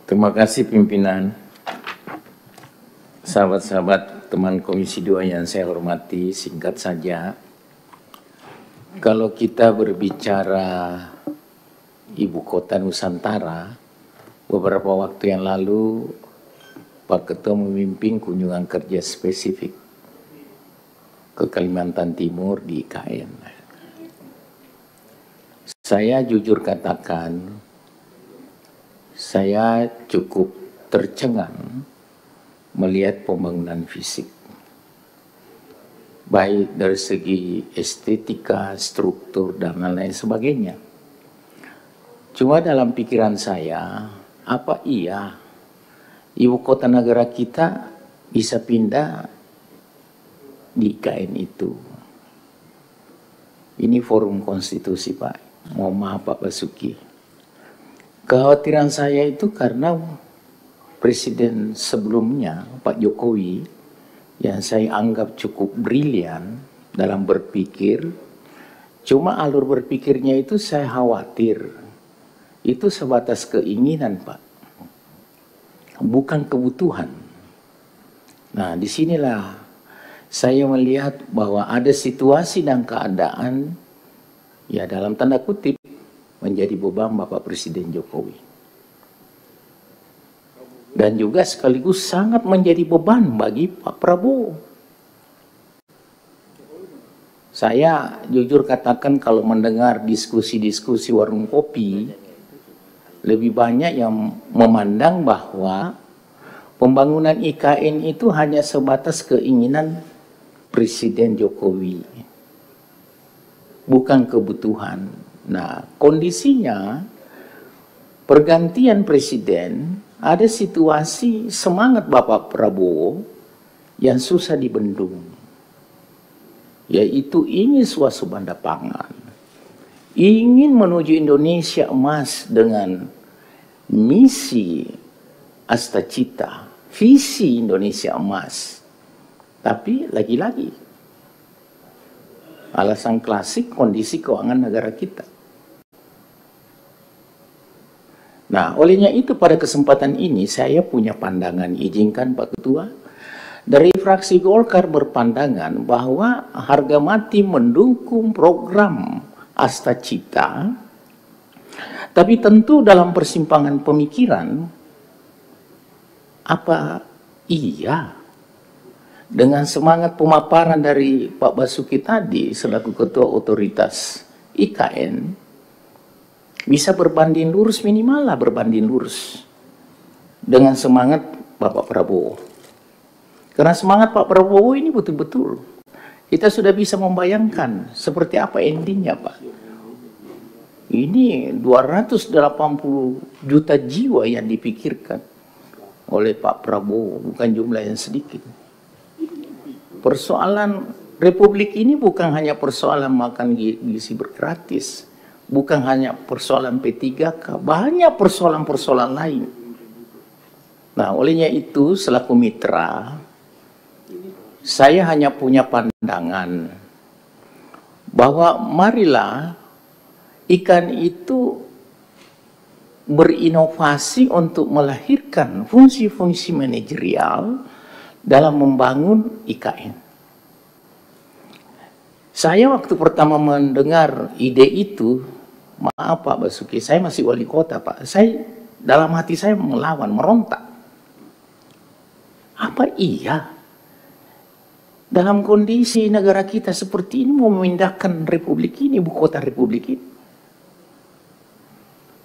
Terima kasih pimpinan, sahabat-sahabat teman Komisi 2 yang saya hormati, singkat saja. Kalau kita berbicara Ibu Kota Nusantara, beberapa waktu yang lalu Pak Ketua memimpin kunjungan kerja spesifik ke Kalimantan Timur di IKN. Saya jujur katakan, saya cukup tercengang melihat pembangunan fisik. Baik dari segi estetika, struktur, dan lain-lain sebagainya. Cuma dalam pikiran saya, apa iya ibu kota negara kita bisa pindah di IKN itu? Ini forum konstitusi, Pak. Mohon maaf Pak Basuki. Kekhawatiran saya itu karena Presiden sebelumnya, Pak Jokowi, yang saya anggap cukup brilian dalam berpikir, cuma alur berpikirnya itu saya khawatir. Itu sebatas keinginan, Pak. Bukan kebutuhan. Nah, disinilah saya melihat bahwa ada situasi dan keadaan, ya dalam tanda kutip, menjadi beban Bapak Presiden Jokowi. Dan juga sekaligus sangat menjadi beban bagi Pak Prabowo. Saya jujur katakan kalau mendengar diskusi-diskusi warung kopi, lebih banyak yang memandang bahwa pembangunan IKN itu hanya sebatas keinginan Presiden Jokowi, bukan kebutuhan. Nah, kondisinya pergantian presiden, ada situasi semangat Bapak Prabowo yang susah dibendung, yaitu ingin swasembada pangan, ingin menuju Indonesia emas dengan misi Astacita, visi Indonesia emas. Tapi lagi-lagi alasan klasik kondisi keuangan negara kita. Nah, olehnya itu pada kesempatan ini saya punya pandangan, izinkan Pak Ketua, dari fraksi Golkar berpandangan bahwa harga mati mendukung program Astacita, tapi tentu dalam persimpangan pemikiran, apa iya dengan semangat pemaparan dari Pak Basuki tadi selaku Ketua Otoritas IKN, bisa berbanding lurus, minimal lah berbanding lurus dengan semangat Bapak Prabowo. Karena semangat Pak Prabowo ini betul-betul kita sudah bisa membayangkan seperti apa endingnya, Pak. Ini 280 juta jiwa yang dipikirkan oleh Pak Prabowo, bukan jumlah yang sedikit. Persoalan Republik ini bukan hanya persoalan makan gizi gratis, bukan hanya persoalan P3K, banyak persoalan-persoalan lain. Nah, olehnya itu selaku mitra, saya hanya punya pandangan bahwa marilah ikan itu berinovasi untuk melahirkan fungsi-fungsi manajerial dalam membangun IKN. Saya waktu pertama mendengar ide itu, maaf Pak Basuki, saya masih wali kota Pak, saya dalam hati saya melawan, merontak. Apa iya dalam kondisi negara kita seperti ini mau memindahkan republik ini, ibu kota republik ini?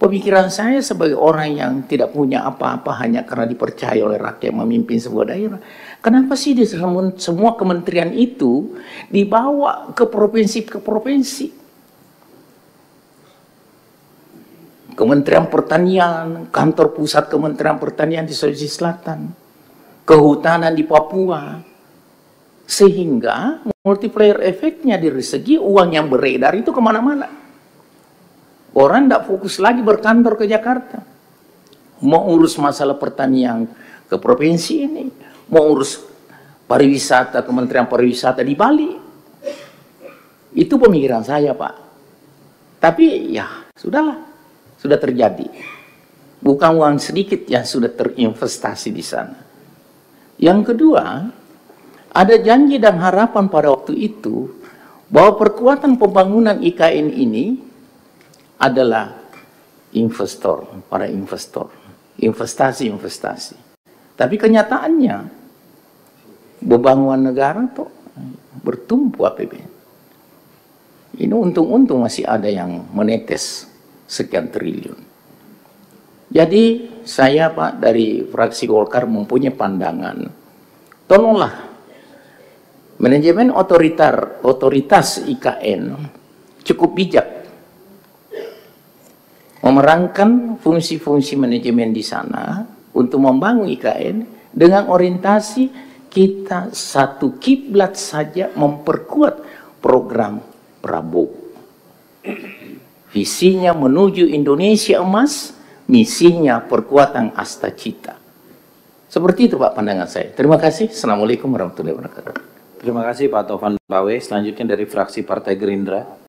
Pemikiran saya sebagai orang yang tidak punya apa-apa hanya karena dipercaya oleh rakyat memimpin sebuah daerah. Kenapa sih di semua kementerian itu dibawa ke provinsi? Kementerian Pertanian, kantor pusat Kementerian Pertanian di Sulawesi Selatan, kehutanan di Papua. Sehingga multiplier efeknya dari segi uang yang beredar itu kemana-mana. Orang tidak fokus lagi berkantor ke Jakarta. Mau urus masalah pertanian ke provinsi ini. Mau urus pariwisata, Kementerian Pariwisata di Bali. Itu pemikiran saya, Pak. Tapi ya, sudahlah. Sudah terjadi. Bukan uang sedikit yang sudah terinvestasi di sana. Yang kedua, ada janji dan harapan pada waktu itu bahwa perkuatan pembangunan IKN ini adalah investor, para investor, investasi. Tapi kenyataannya beban negara tuh bertumpu APBN. Ini untung-untung masih ada yang menetes sekian triliun. Jadi saya Pak dari fraksi Golkar mempunyai pandangan, tolonglah manajemen otoritas IKN cukup bijak memerankan fungsi-fungsi manajemen di sana untuk membangun IKN dengan orientasi kita satu kiblat saja memperkuat program Prabowo. Visinya menuju Indonesia emas, misinya perkuatan Astacita. Seperti itu Pak pandangan saya. Terima kasih. Assalamualaikum warahmatullahi wabarakatuh. Terima kasih Pak Taufan Pawe. Selanjutnya dari fraksi Partai Gerindra.